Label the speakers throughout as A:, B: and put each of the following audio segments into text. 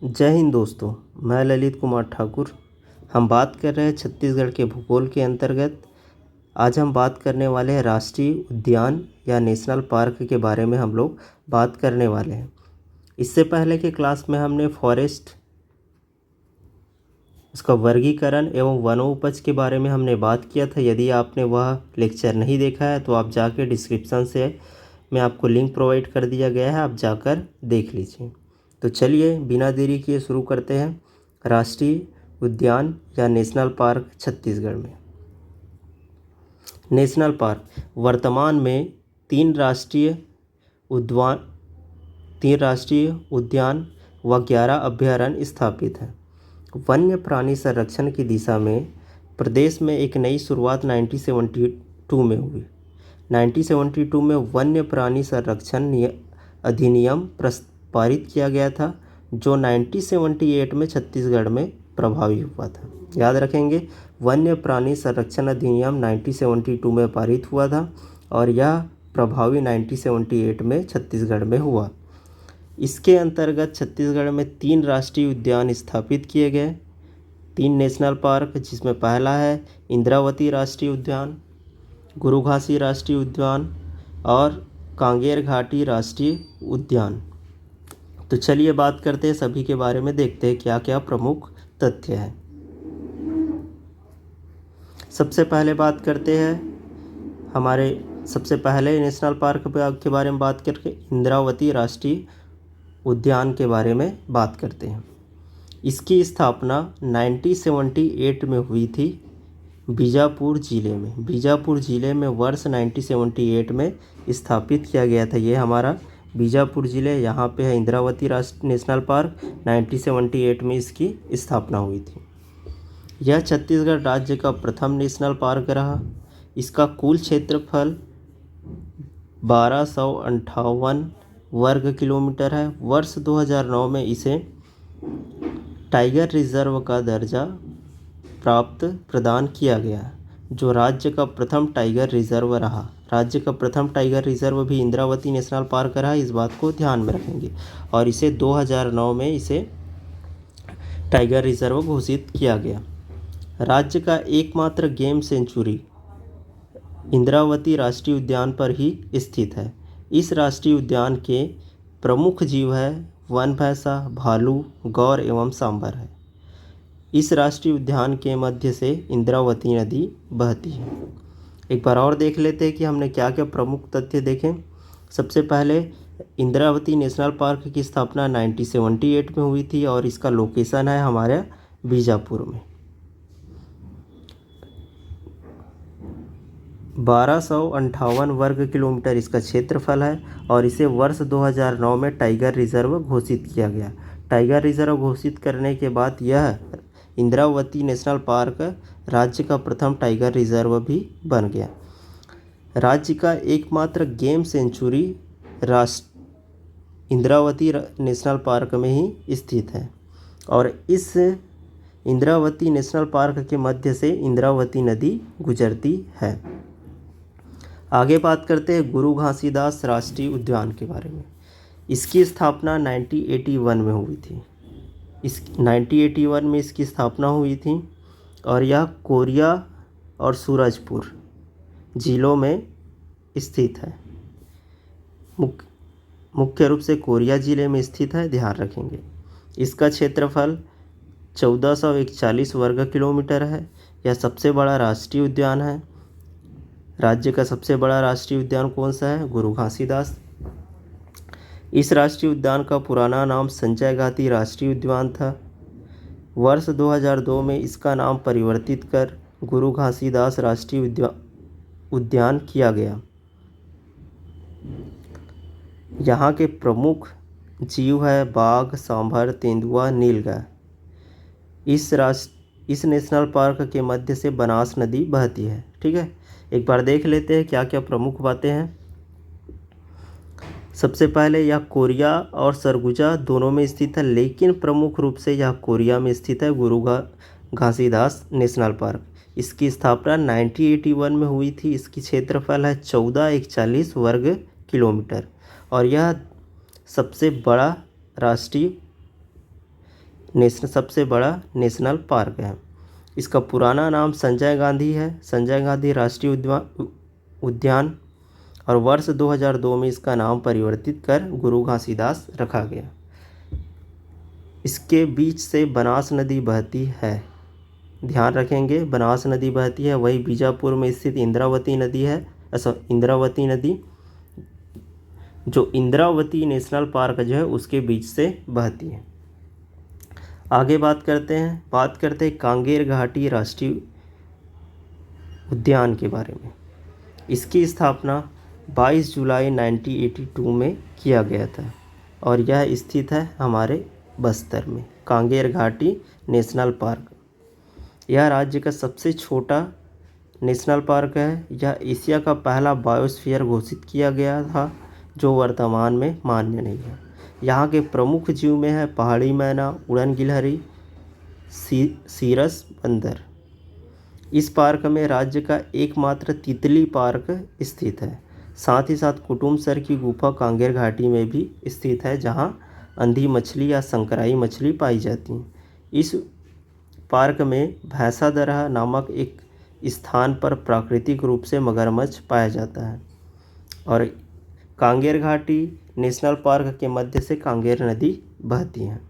A: जय हिंद दोस्तों। मैं ललित कुमार ठाकुर। हम बात कर रहे हैं छत्तीसगढ़ के भूगोल के अंतर्गत। आज हम बात करने वाले हैं राष्ट्रीय उद्यान या नेशनल पार्क के बारे में हम लोग बात करने वाले हैं। इससे पहले के क्लास में हमने फॉरेस्ट, उसका वर्गीकरण एवं वनोपज के बारे में हमने बात किया था। यदि आपने वह लेक्चर नहीं देखा है तो आप जाकर डिस्क्रिप्शन से मैं आपको लिंक प्रोवाइड कर दिया गया है, आप जाकर देख लीजिए। तो चलिए बिना देरी किए शुरू करते हैं राष्ट्रीय उद्यान या नेशनल पार्क छत्तीसगढ़ में। नेशनल पार्क वर्तमान में तीन राष्ट्रीय उद्यान व 11 अभयारण्य स्थापित हैं। वन्य प्राणी संरक्षण की दिशा में प्रदेश में एक नई शुरुआत 1972 में हुई। 1972 में वन्य प्राणी संरक्षण अधिनियम पारित किया गया था, जो 1978 में छत्तीसगढ़ में प्रभावी हुआ था। याद रखेंगे, वन्य प्राणी संरक्षण अधिनियम 1972 में पारित हुआ था और यह प्रभावी 1978 में छत्तीसगढ़ में हुआ। इसके अंतर्गत छत्तीसगढ़ में 3 राष्ट्रीय उद्यान स्थापित किए गए, 3 नेशनल पार्क, जिसमें पहला है इंद्रावती राष्ट्रीय उद्यान, गुरु घासी राष्ट्रीय उद्यान और कांगेर घाटी राष्ट्रीय उद्यान। तो चलिए बात करते हैं सभी के बारे में, देखते हैं क्या क्या प्रमुख तथ्य हैं। सबसे पहले बात करते हैं हमारे सबसे पहले नेशनल पार्क के बारे में बात करके इंद्रावती राष्ट्रीय उद्यान के बारे में बात करते हैं। इसकी स्थापना 1978 में हुई थी बीजापुर ज़िले में। बीजापुर ज़िले में वर्ष 1978 में स्थापित किया गया था। ये हमारा बीजापुर ज़िले, यहाँ पे है इंद्रावती राष्ट्रीय नेशनल पार्क। 1978 में इसकी स्थापना हुई थी। यह छत्तीसगढ़ राज्य का प्रथम नेशनल पार्क रहा। इसका कुल क्षेत्रफल 1258 वर्ग किलोमीटर है। वर्ष 2009 में इसे टाइगर रिजर्व का दर्जा प्रदान किया गया, जो राज्य का प्रथम टाइगर रिजर्व रहा। राज्य का प्रथम टाइगर रिजर्व भी इंद्रावती नेशनल पार्क रहा, इस बात को ध्यान में रखेंगे। और इसे 2009 में इसे टाइगर रिजर्व घोषित किया गया। राज्य का एकमात्र गेम सेंचुरी इंद्रावती राष्ट्रीय उद्यान पर ही स्थित है। इस राष्ट्रीय उद्यान के प्रमुख जीव है वन भैंसा, भालू, गौर एवं सांभर है। इस राष्ट्रीय उद्यान के मध्य से इंद्रावती नदी बहती है। एक बार और देख लेते हैं कि हमने क्या क्या प्रमुख तथ्य देखे। सबसे पहले इंद्रावती नेशनल पार्क की स्थापना 1978 में हुई थी और इसका लोकेशन है हमारे बीजापुर में। 1258 वर्ग किलोमीटर इसका क्षेत्रफल है और इसे वर्ष 2009 में टाइगर रिजर्व घोषित किया गया। टाइगर रिजर्व घोषित करने के बाद यह इंद्रावती नेशनल पार्क राज्य का प्रथम टाइगर रिजर्व भी बन गया। राज्य का एकमात्र game sanctuary Indravati national park में ही स्थित है और इस इंद्रावती नेशनल पार्क के मध्य से इंद्रावती नदी गुजरती है। आगे बात करते हैं गुरु घासीदास राष्ट्रीय उद्यान के बारे में। इसकी स्थापना 1981 में हुई थी। 1981 में इसकी स्थापना हुई थी और यह कोरिया और सूरजपुर जिलों में स्थित है। मुख्य रूप से कोरिया जिले में स्थित है, ध्यान रखेंगे। इसका क्षेत्रफल 1441 वर्ग किलोमीटर है। यह सबसे बड़ा राष्ट्रीय उद्यान है। राज्य का सबसे बड़ा राष्ट्रीय उद्यान कौन सा है? गुरु घासीदास। इस राष्ट्रीय उद्यान का पुराना नाम संजय घाटी राष्ट्रीय उद्यान था। वर्ष 2002 में इसका नाम परिवर्तित कर गुरु घासीदास राष्ट्रीय उद्यान किया गया। यहाँ के प्रमुख जीव है बाघ, सांभर, तेंदुआ, नीलगाय। इस नेशनल पार्क के मध्य से बनास नदी बहती है। ठीक है, एक बार देख लेते हैं क्या क्या प्रमुख बातें हैं। सबसे पहले यह कोरिया और सरगुजा दोनों में स्थित है, लेकिन प्रमुख रूप से यह कोरिया में स्थित है गुरु घासीदास नेशनल पार्क। इसकी स्थापना 1981 में हुई थी। इसकी क्षेत्रफल है 1441 वर्ग किलोमीटर और यह सबसे बड़ा राष्ट्रीय सबसे बड़ा नेशनल पार्क है। इसका पुराना नाम संजय गांधी है, संजय गांधी राष्ट्रीय उद्यान, और वर्ष 2002 में इसका नाम परिवर्तित कर गुरु घासीदास रखा गया। इसके बीच से बनास नदी बहती है, ध्यान रखेंगे बनास नदी बहती है। वही बीजापुर में स्थित इंद्रावती नदी है, इंद्रावती नदी जो इंद्रावती नेशनल पार्क जो है उसके बीच से बहती है। आगे बात करते हैं कांगेर घाटी राष्ट्रीय उद्यान के बारे में। इसकी स्थापना 22 जुलाई 1982 में किया गया था और यह स्थित है हमारे बस्तर में। कांगेर घाटी नेशनल पार्क यह राज्य का सबसे छोटा नेशनल पार्क है। यह एशिया का पहला बायोस्फीयर घोषित किया गया था जो वर्तमान में मान्य नहीं है। यहाँ के प्रमुख जीव में है पहाड़ी मैना, उड़न गिलहरी, सीरस बंदर। इस पार्क में राज्य का एकमात्र तितली पार्क स्थित है। साथ ही साथ कुटुमसर की गुफा कांगेर घाटी में भी स्थित है जहाँ अंधी मछली या संकराई मछली पाई जाती है। इस पार्क में भैंसादरहा नामक एक स्थान पर प्राकृतिक रूप से मगरमच्छ पाया जाता है और कांगेर घाटी नेशनल पार्क के मध्य से कांगेर नदी बहती है।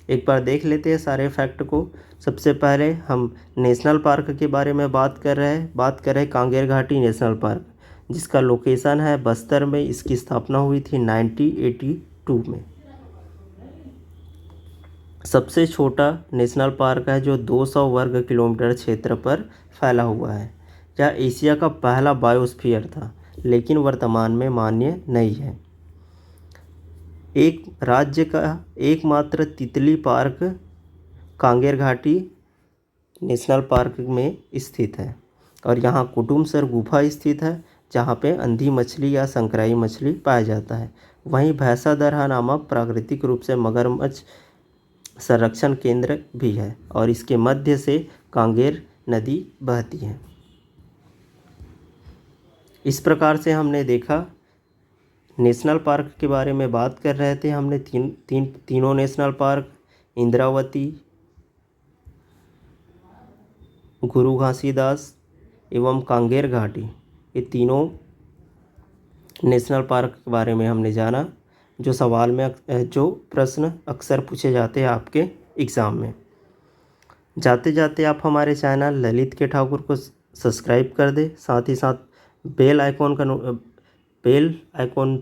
A: एक बार देख लेते हैं सारे फैक्ट को। सबसे पहले हम नेशनल पार्क के बारे में बात कर रहे हैं कांगेर घाटी नेशनल पार्क जिसका लोकेशन है बस्तर में। इसकी स्थापना हुई थी 1982 में। सबसे छोटा नेशनल पार्क है जो 200 वर्ग किलोमीटर क्षेत्र पर फैला हुआ है। यह एशिया का पहला बायोस्फीयर था लेकिन वर्तमान में मान्य नहीं है। एक राज्य का एकमात्र तितली पार्क कांगेर घाटी नेशनल पार्क में स्थित है और यहाँ कुटुमसर गुफा स्थित है जहाँ पे अंधी मछली या संकराई मछली पाया जाता है। वहीं भैंसादरहा नामक प्राकृतिक रूप से मगरमच्छ संरक्षण केंद्र भी है और इसके मध्य से कांगेर नदी बहती है। इस प्रकार से हमने देखा नेशनल पार्क के बारे में बात कर रहे थे। हमने तीनों नेशनल पार्क इंद्रावती, गुरु घासीदास एवं कांगेर घाटी ये तीनों नेशनल पार्क के बारे में हमने जाना जो सवाल में जो प्रश्न अक्सर पूछे जाते हैं आपके एग्ज़ाम में। जाते जाते आप हमारे चैनल ललित के ठाकुर को सब्सक्राइब कर दें, साथ ही साथ बेल आइकॉन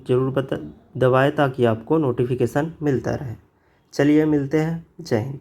A: जरूर दबाएं ताकि आपको नोटिफिकेशन मिलता रहे। चलिए मिलते हैं, जय हिंद।